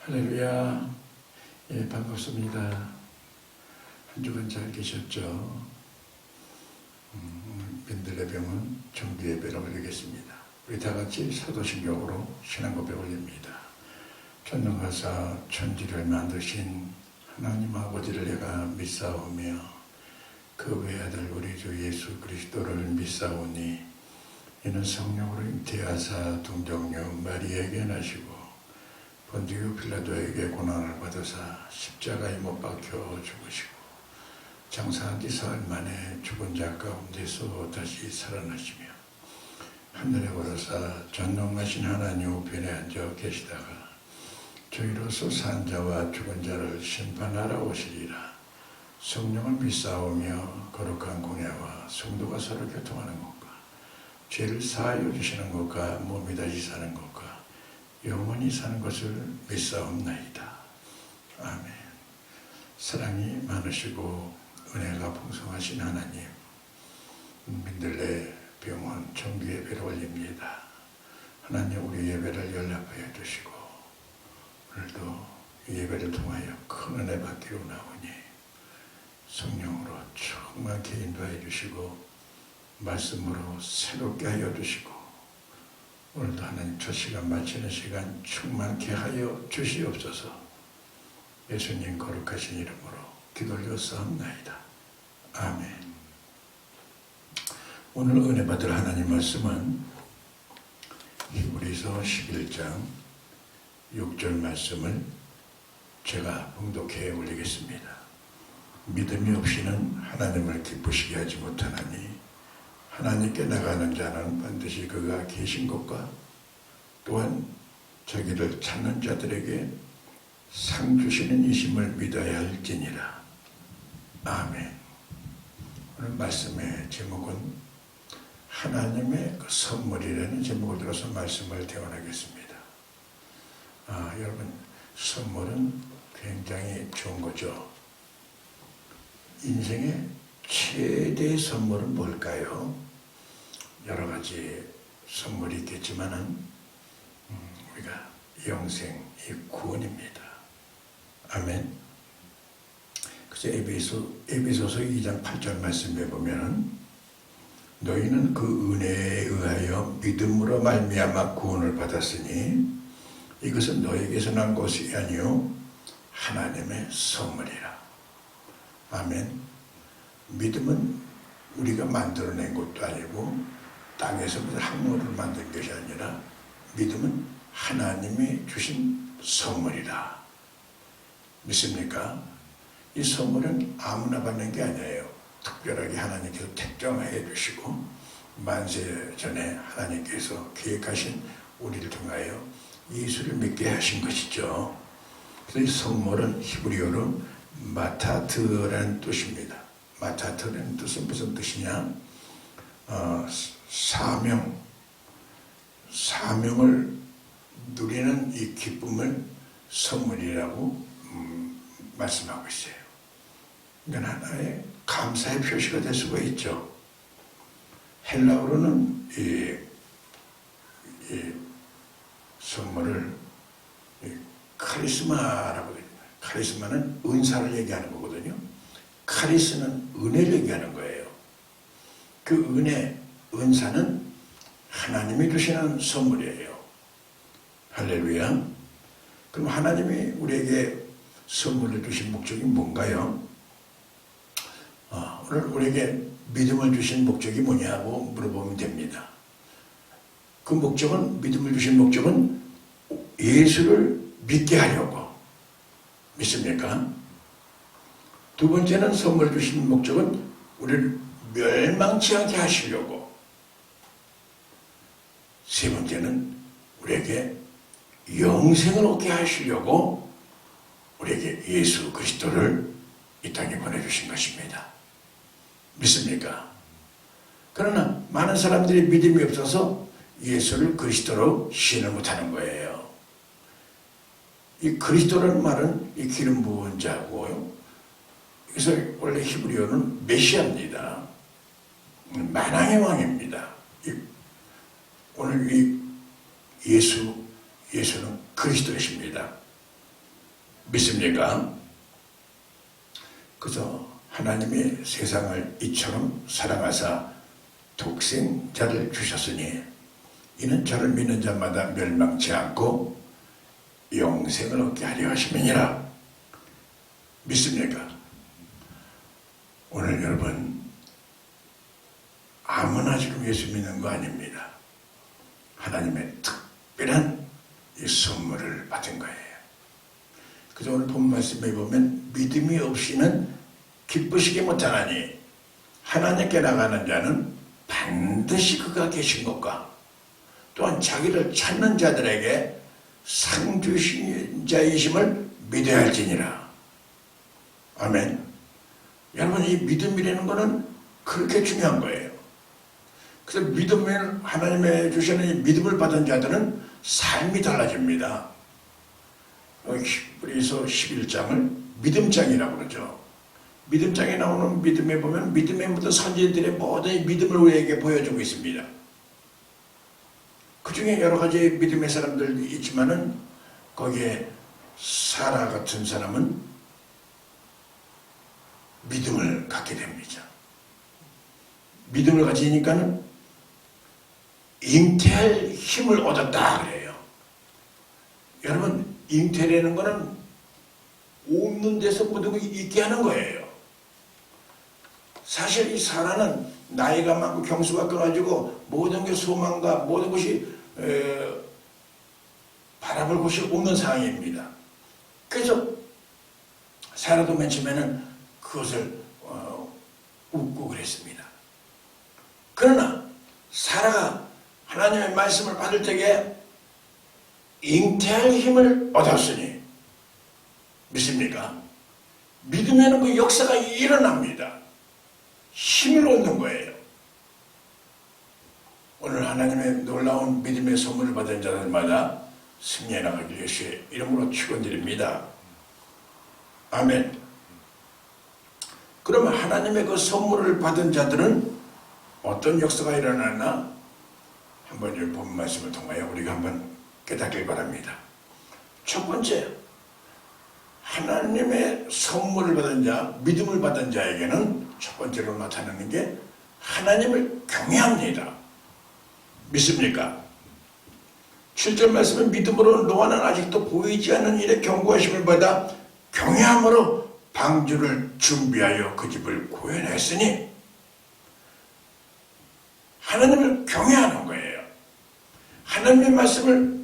할렐루야. 예, 반갑습니다. 한 주간 잘 계셨죠? 민들레병은 정기 예배를 올리겠습니다. 우리 다 같이 사도신경으로 신앙 고백 올립니다. 전능하사 천지를 만드신 하나님 아버지를 내가 믿사오며 그 외아들 우리 주 예수 그리스도를 믿사오니 이는 성령으로 잉태하사 동정녀 마리아에게 나시고 본디오 필라도에게 고난을 받으사 십자가에 못 박혀 죽으시고 장사한 지 사흘 만에 죽은 자 가운데서 다시 살아나시며 하늘에 오르사 전능하신 하나님 우편에 앉아 계시다가 저희로서 산 자와 죽은 자를 심판하러 오시리라. 성령을 믿사오며 거룩한 공예와 성도가 서로 교통하는 것과 죄를 사하여 주시는 것과 몸이 다시 사는 것과 영원히 사는 것을 믿사옵나이다. 아멘. 사랑이 많으시고 은혜가 풍성하신 하나님, 민들레 병원 정기 예배를 올립니다. 하나님 우리 예배를 연락하여 주시고 오늘도 이 예배를 통하여 큰 은혜 받기로 나오니 성령으로 충만케 인도하여 주시고 말씀으로 새롭게 하여 주시고 오늘도 하나님 첫 시간 마치는 시간 충만케 하여 주시옵소서. 예수님 거룩하신 이름으로 기도 올렸사옵나이다. 아멘. 오늘 은혜 받을 하나님 말씀은 히브리서 11장 6절 말씀을 제가 봉독해 올리겠습니다. 믿음이 없이는 하나님을 기쁘시게 하지 못하나니 하나님께 나가는 자는 반드시 그가 계신 것과 또한 자기를 찾는 자들에게 상 주시는 이심을 믿어야 할지니라. 아멘. 오늘 말씀의 제목은 하나님의 그 선물이라는 제목을 들어서 말씀을 대원하겠습니다. 여러분, 선물은 굉장히 좋은 거죠. 인생의 최대의 선물은 뭘까요? 여러 가지 선물이 있겠지만은 우리가 영생, 이 구원입니다. 아멘. 그래서 에베소서 2장 8절 말씀에 보면은 너희는 그 은혜에 의하여 믿음으로 말미암아 구원을 받았으니 이것은 너에게서 난 것이 아니요 하나님의 선물이라. 아멘. 믿음은 우리가 만들어낸 것도 아니고 땅에서부터 학문으로 만든 것이 아니라 믿음은 하나님이 주신 선물이다. 믿습니까? 이 선물은 아무나 받는 게 아니에요. 특별하게 하나님께서 택정해 주시고 만세 전에 하나님께서 계획하신 우리를 통하여 예수를 믿게 하신 것이죠. 그래서 이 선물은 히브리어로 마타트라는 뜻입니다. 마타트라는 뜻은 무슨 뜻이냐? 사명을 누리는 이 기쁨을 선물이라고 말씀하고 있어요. 이건 하나의 감사의 표시가 될 수가 있죠. 헬라어로는 이 선물을 카리스마라고 합니다. 카리스마는 은사를 얘기하는 거거든요. 카리스는 은혜를 얘기하는 거예요. 그 은혜, 은사는 하나님이 주시는 선물이에요. 할렐루야. 그럼 하나님이 우리에게 선물을 주신 목적이 뭔가요? 오늘 우리에게 믿음을 주신 목적이 뭐냐고 물어보면 됩니다. 그 목적은, 믿음을 주신 목적은 예수를 믿게 하려고. 믿습니까? 두 번째는 선물 주신 목적은 우리를 멸망치 않게 하시려고. 세 번째는 우리에게 영생을 얻게 하시려고 우리에게 예수 그리스도를 이 땅에 보내주신 것입니다. 믿습니까? 그러나 많은 사람들이 믿음이 없어서 예수를 그리스도로 시인을 못하는 거예요. 이 그리스도라는 말은 이 기름 부은 자고요. 그래서 원래 히브리어는 메시아입니다. 만왕의 왕입니다. 오늘 이 예수는 그리스도이십니다. 믿습니까? 그래서 하나님이 세상을 이처럼 사랑하사 독생자를 주셨으니 이는 저를 믿는 자마다 멸망치 않고 영생을 얻게 하려 하심이니라. 믿습니까? 오늘 여러분 아무나 지금 예수 믿는 거 아닙니다. 하나님의 특별한 이 선물을 받은 거예요. 그래서 오늘 본 말씀에 보면 믿음이 없이는 기쁘시게 못하나니 하나님께 나가는 자는 반드시 그가 계신 것과 또한 자기를 찾는 자들에게 상 주신 자이심을 믿어야 할지니라. 아멘. 여러분 이 믿음이라는 것은 그렇게 중요한 거예요. 그래서 믿음을 하나님의 주시는 이 믿음을 받은 자들은 삶이 달라집니다. 히브리서 11장을 믿음장이라고 그러죠. 믿음장에 나오는 믿음에 보면 믿음의 모든 선지자들의 모든 믿음을 우리에게 보여주고 있습니다. 그 중에 여러 가지 믿음의 사람들이 있지만은 거기에 사라 같은 사람은 믿음을 갖게 됩니다. 믿음을 가지니까는 잉태할 힘을 얻었다 그래요. 여러분 잉태라는 거는 없는 데서 모든 걸 있게 하는 거예요. 사실 이 사라는 나이가 많고 경수가 끊어지고 모든 게 소망과 모든 것이 바라볼 곳이 없는 상황입니다. 그래서 사라도 맨 처음에는 그것을 웃고 그랬습니다. 그러나 사라가 하나님의 말씀을 받을 때에 잉태할 힘을 얻었으니 믿습니까? 믿으면 그 역사가 일어납니다. 힘을 얻는 거예요. 오늘 하나님의 놀라운 믿음의 선물을 받은 자들마다 승리해 나가길 예수의 이름으로 축원드립니다. 아멘. 그러면 하나님의 그 선물을 받은 자들은 어떤 역사가 일어나나 한번 이 본 말씀을 통하여 우리가 한번 깨닫길 바랍니다. 첫 번째, 하나님의 선물을 받은 자, 믿음을 받은 자에게는 첫 번째로 나타나는 게 하나님을 경외합니다. 믿습니까? 7절 말씀은 믿음으로 노아는 아직도 보이지 않는 일에 경고하심을 받아 경외함으로 방주를 준비하여 그 집을 구현했으니 하나님을 경외하는 거예요. 하나님의 말씀을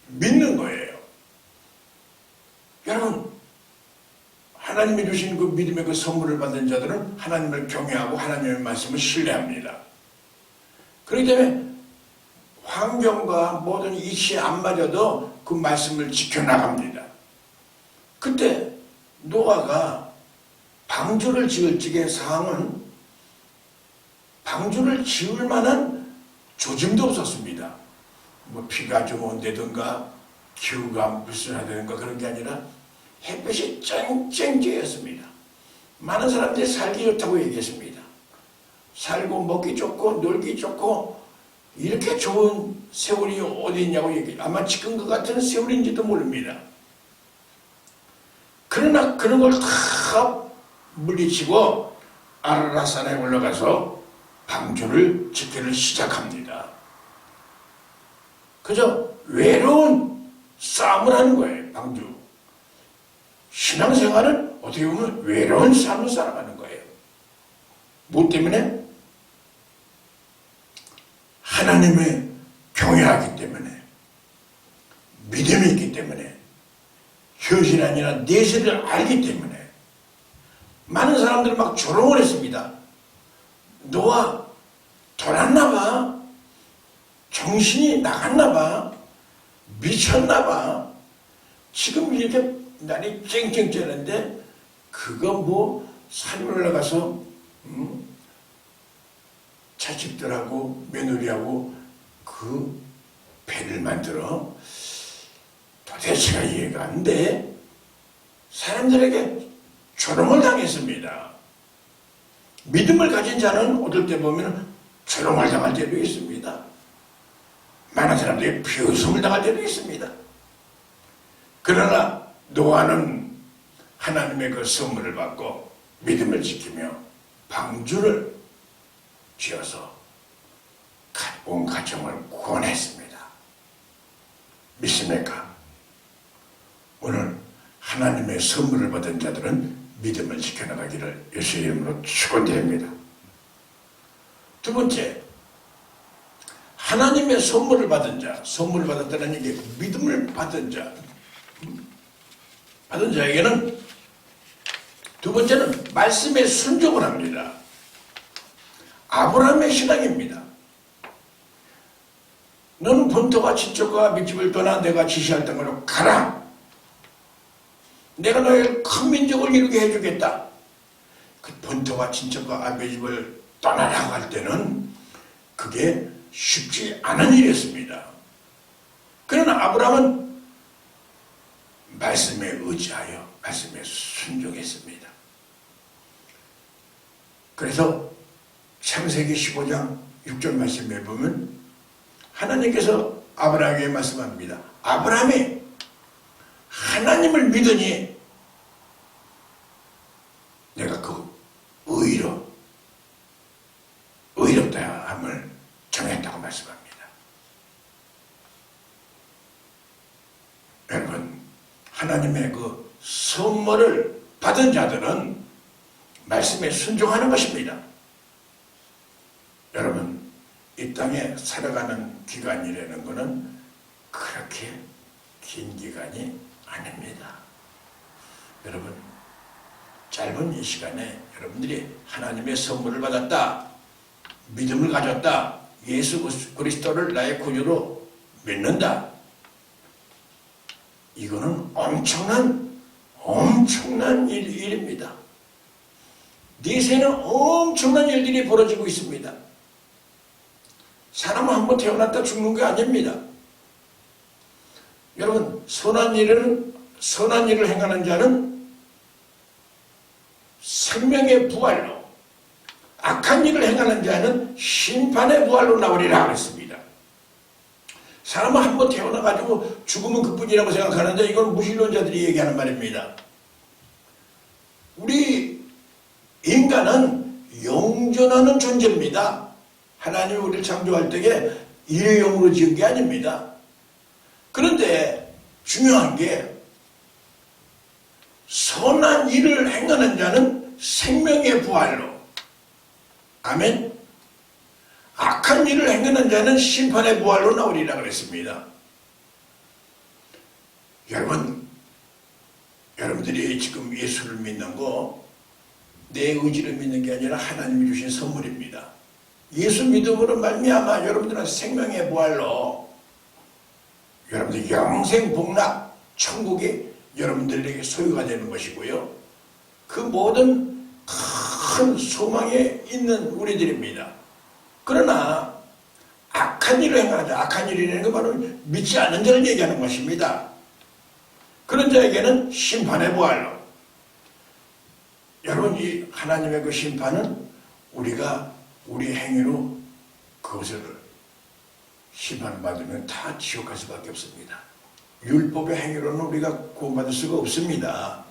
믿는 거예요. 여러분 하나님이 주신 그 믿음의 그 선물을 받은 자들은 하나님을 경외하고 하나님의 말씀을 신뢰합니다. 그렇기 때문에 환경과 모든 이치에 안 맞아도 그 말씀을 지켜나갑니다. 그때 노아가 방주를 지을 적의 상황은 방주를 지을 만한 조짐도 없었습니다. 뭐 비가 좀 온다든가 기후가 불순하다든가 그런 게 아니라 햇볕이 쨍쨍쨍했습니다. 많은 사람들이 살기 좋다고 얘기했습니다. 살고 먹기 좋고 놀기 좋고 이렇게 좋은 세월이 어디 있냐고 얘기해요. 아마 지금 그 같은 세월인지도 모릅니다. 그러나 그런 걸 다 물리치고 아라라산에 올라가서 방주를 짓기를 시작합니다. 그저 외로운 싸움을 하는 거예요. 방주. 신앙생활은 어떻게 보면 외로운 삶을 살아가는 거예요. 무엇 때문에? 하나님을 경외하기 때문에, 믿음이 있기 때문에, 현실이 아니라 내세를 알기 때문에 많은 사람들이 막 조롱을 했습니다. 노아 돌았나 봐. 정신이 나갔나 봐. 미쳤나 봐. 지금 이렇게 날이 쨍쨍 쬐는데 그거 뭐 산에 올라가서 자식들하고 며느리하고 그 배를 만들어 도대체가 이해가 안 돼. 사람들에게 조롱을 당했습니다. 믿음을 가진 자는 어떨 때 보면 조롱을 당할 때도 있습니다. 많은 사람들이 비웃음을 당할 때도 있습니다. 그러나 노아는 하나님의 그 선물을 받고 믿음을 지키며 방주를 지어서 온 가정을 구원했습니다. 믿습니까? 오늘 하나님의 선물을 받은 자들은 믿음을 지켜나가기를 예수의 이름으로 축원드립니다. 두 번째, 하나님의 선물을 받은 자, 선물을 받았다는 게 믿음을 받은 자, 받은 자에게는 두 번째는 말씀에 순종을 합니다. 아브라함의 신앙입니다. 너는 본토와 친척과 밑집을 떠나 내가 지시할 땅으로 가라. 내가 너희를 큰 민족을 이루게 해주겠다. 그 본토와 친척과 아버지집을 떠나라고 할 때는 그게 쉽지 않은 일이었습니다. 그러나 아브라함은 말씀에 의지하여 말씀에 순종했습니다. 그래서 창세기 15장 6절 말씀에 보면 하나님께서 아브라함에게 말씀합니다. 아브라함이 하나님을 믿으니 내가 그 의롭다 함을 정했다고 말씀합니다. 여러분, 하나님의 그 선물을 받은 자들은 말씀에 순종하는 것입니다. 여러분, 이 땅에 살아가는 기간이라는 것은 그렇게 긴 기간이 아닙니다. 여러분, 짧은 이 시간에 여러분들이 하나님의 선물을 받았다, 믿음을 가졌다, 예수 그리스도를 나의 구주로 믿는다, 이거는 엄청난 일입니다. 네 세는 엄청난 일들이 벌어지고 있습니다. 사람은 한번 태어났다 죽는 게 아닙니다. 여러분, 선한 일을 행하는 자는 생명의 부활로, 악한 일을 행하는 자는 심판의 부활로 나오리라 그랬습니다. 사람은 한번 태어나가지고 죽으면 그뿐이라고 생각하는데 이건 무신론자들이 얘기하는 말입니다. 우리 인간은 영존하는 존재입니다. 하나님이 우리를 창조할 때에 일회용으로 지은 게 아닙니다. 그런데 중요한 게 선한 일을 행하는 자는 생명의 부활로, 아멘, 악한 일을 행하는 자는 심판의 부활로 나오리라 그랬습니다. 여러분들이 지금 예수를 믿는 거 내 의지를 믿는 게 아니라 하나님이 주신 선물입니다. 예수 믿음으로 말미암아 여러분들은 생명의 부활로 여러분들 영생 복락 천국이 여러분들에게 소유가 되는 것이고요. 그 모든 큰 소망에 있는 우리들입니다. 그러나 악한 일을 행하자. 악한 일이라는 건 바로 믿지 않는 자를 얘기하는 것입니다. 그런 자에게는 심판의 부활로. 여러분, 이 하나님의 그 심판은 우리가 우리 행위로 그것을 심판을 받으면 다 지옥 갈 수밖에 없습니다. 율법의 행위로는 우리가 구원받을 수가 없습니다.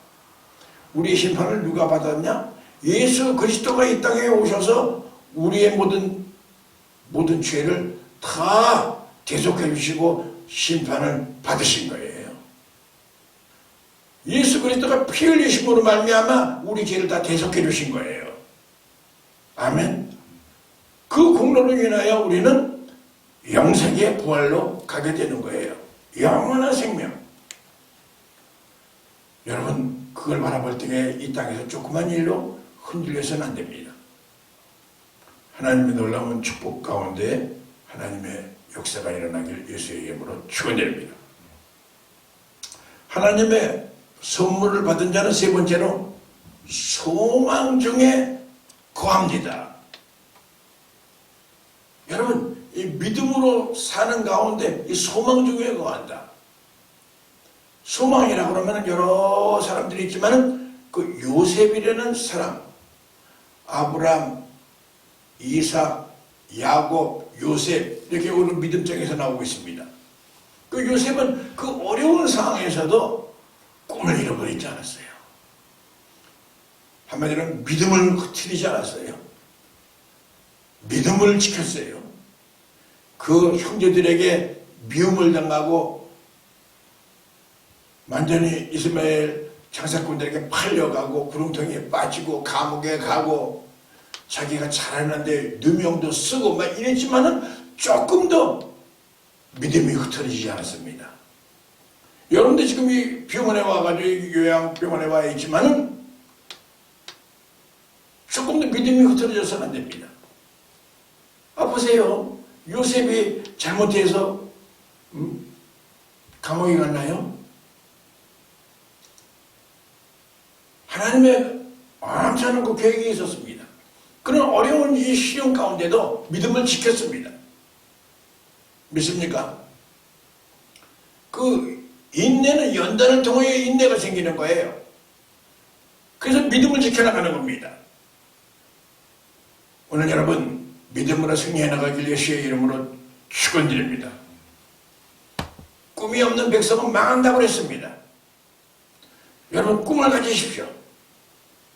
우리의 심판을 누가 받았냐? 예수 그리스도가 이 땅에 오셔서 우리의 모든 죄를 다 대속해 주시고 심판을 받으신 거예요. 예수 그리스도가 피 흘리심으로 말미암아 우리 죄를 다 대속해 주신 거예요. 아멘. 그 공로로 인하여 우리는 영생의 부활로 가게 되는 거예요. 영원한 생명. 여러분, 그걸 바라볼 때에 이 땅에서 조그만 일로 흔들려서는 안 됩니다. 하나님의 놀라운 축복 가운데 하나님의 역사가 일어나길 예수의 이름으로 축원드립니다. 하나님의 선물을 받은 자는 세 번째로 소망 중에 거합니다. 여러분, 이 믿음으로 사는 가운데 이 소망 중에 거한다. 소망이라고 그러면 여러 사람들이 있지만 그 요셉이라는 사람, 아브람, 이삭, 야곱, 요셉, 이렇게 오늘 믿음장에서 나오고 있습니다. 그 요셉은 그 어려운 상황에서도 꿈을 잃어버리지 않았어요. 한마디로 믿음을 흐트리지 않았어요. 믿음을 지켰어요. 그 형제들에게 미움을 당하고 완전히 이스마엘 장사꾼들에게 팔려가고 구렁텅이에 빠지고 감옥에 가고 자기가 잘하는데 누명도 쓰고 막 이랬지만은 조금 더 믿음이 흐트러지지 않았습니다. 여러분들 지금 이 병원에 와가지고 요양병원에 와 있지만은 조금 더 믿음이 흐트러져서는 안 됩니다. 보세요. 요셉이 잘못해서 감옥에 갔나요? 하나님의 완전한 그 계획이 있었습니다. 그런 어려운 이 시련 가운데도 믿음을 지켰습니다. 믿습니까? 그 인내는 연단을 통해 인내가 생기는 거예요. 그래서 믿음을 지켜나가는 겁니다. 오늘 여러분 믿음으로 승리해 나가길 예수의 이름으로 축원드립니다. 꿈이 없는 백성은 망한다고 그랬습니다. 여러분 꿈을 가지십시오.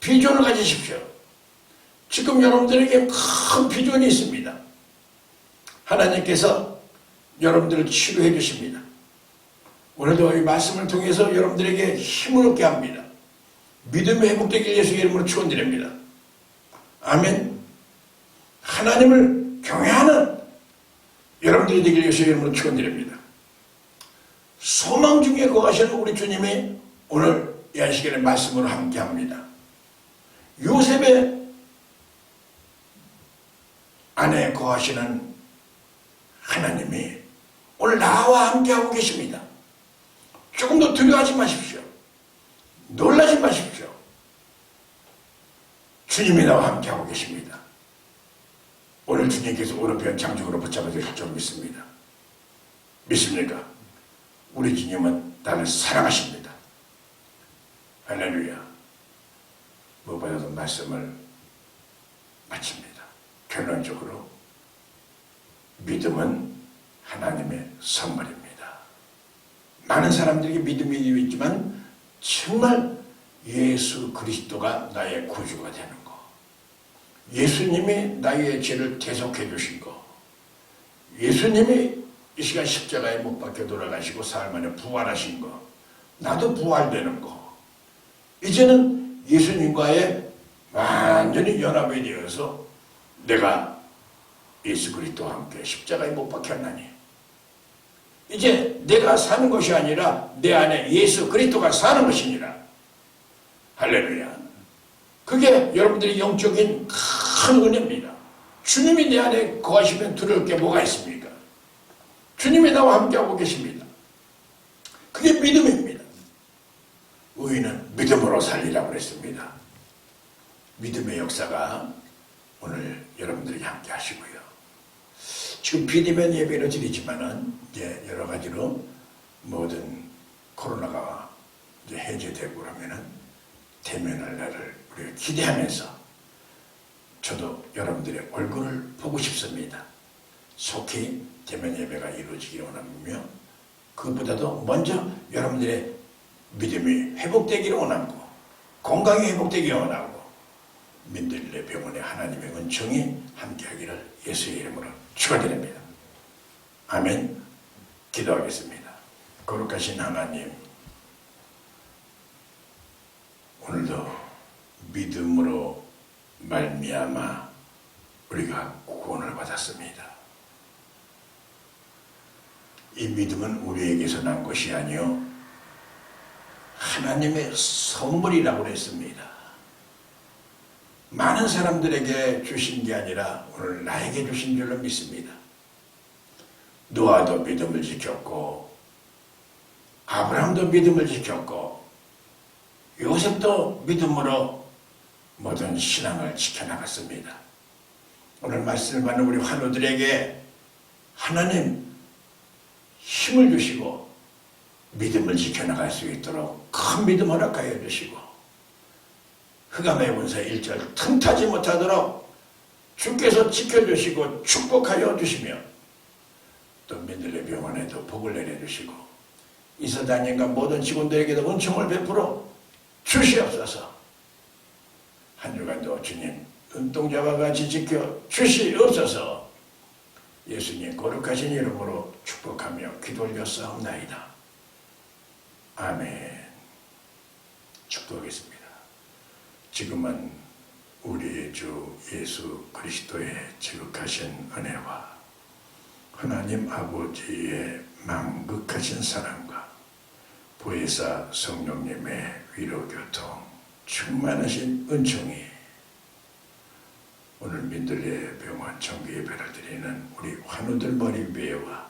비전을 가지십시오. 지금 여러분들에게 큰 비전이 있습니다. 하나님께서 여러분들을 치료해 주십니다. 오늘도 이 말씀을 통해서 여러분들에게 힘을 얻게 합니다. 믿음이 회복되길 예수의 이름으로 축원드립니다. 아멘. 하나님을 경외하는 여러분들이 되길 예수의 이름으로 축원드립니다. 소망 중에 거하시는 우리 주님이 오늘 이 안식일의 말씀으로 함께합니다. 요셉의 안에 거하시는 하나님이 오늘 나와 함께하고 계십니다. 조금 더 두려워하지 마십시오. 놀라지 마십시오. 주님이 나와 함께하고 계십니다. 오늘 주님께서 오른편 장중으로 붙잡아 주실 줄 믿습니다. 믿습니까? 우리 주님은 나를 사랑하십니다. 할렐루야. 무엇보다도 말씀을 마칩니다. 결론적으로 믿음은 하나님의 선물입니다. 많은 사람들에게 믿음이 있지만 정말 예수 그리스도가 나의 구주가 되는 거, 예수님이 나의 죄를 대속해 주신 거, 예수님이 이 시간 십자가에 못 박혀 돌아가시고 사흘 만에 부활하신 거, 나도 부활되는 거, 이제는 예수님과의 완전히 연합이 되어서 내가 예수 그리스도와 함께 십자가에 못 박혔나니 이제 내가 사는 것이 아니라 내 안에 예수 그리스도가 사는 것이니라. 할렐루야. 그게 여러분들의 영적인 큰 은혜입니다. 주님이 내 안에 거하시면 두려울 게 뭐가 있습니까? 주님이 나와 함께하고 계십니다. 그게 믿음입니다. 의인은 믿음으로 살리라고 그랬습니다. 믿음의 역사가 오늘 여러분들에게 함께 하시고요. 지금 비대면 예배를 드리지만은 이제 여러 가지로 모든 코로나가 이제 해제되고 그러면은 대면할 날을 우리가 기대하면서 저도 여러분들의 얼굴을 보고 싶습니다. 속히 대면 예배가 이루어지기 원하며 그것보다도 먼저 여러분들의 믿음이 회복되기를 원하고 건강이 회복되기를 원하고 민들레 병원의 하나님의 은총이 함께하기를 예수의 이름으로 축원드립니다. 아멘. 기도하겠습니다. 거룩하신 하나님, 오늘도 믿음으로 말미암아 우리가 구원을 받았습니다. 이 믿음은 우리에게서 난 것이 아니요 하나님의 선물이라고 했습니다. 많은 사람들에게 주신 게 아니라 오늘 나에게 주신 줄로 믿습니다. 노아도 믿음을 지켰고 아브라함도 믿음을 지켰고 요셉도 믿음으로 모든 신앙을 지켜나갔습니다. 오늘 말씀을 받는 우리 환우들에게 하나님 힘을 주시고 믿음을 지켜나갈 수 있도록 큰 믿음 허락하여 주시고 흑암의 원사 1절 틈타지 못하도록 주께서 지켜주시고 축복하여 주시며 또 민들레 병원에도 복을 내려주시고 이사장님과 모든 직원들에게도 은총을 베풀어 주시옵소서. 한 주간도 주님 눈동자와 같이 지켜 주시옵소서. 예수님 거룩하신 이름으로 축복하며 기도 올렸사옵나이다. 아멘. 축복하겠습니다. 지금은 우리의 주 예수 그리스도의 지극하신 은혜와 하나님 아버지의 만극하신 사랑과 보혜사 성령님의 위로교통 충만하신 은총이 오늘 민들레 병원 정기예배를 드리는 우리 환우들 머리 위에와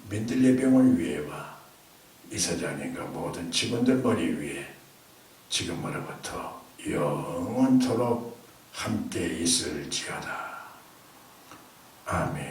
민들레 병원 위에와 이사장님과 모든 직원들 머리 위에 지금으로부터 영원토록 함께 있을지어다. 아멘.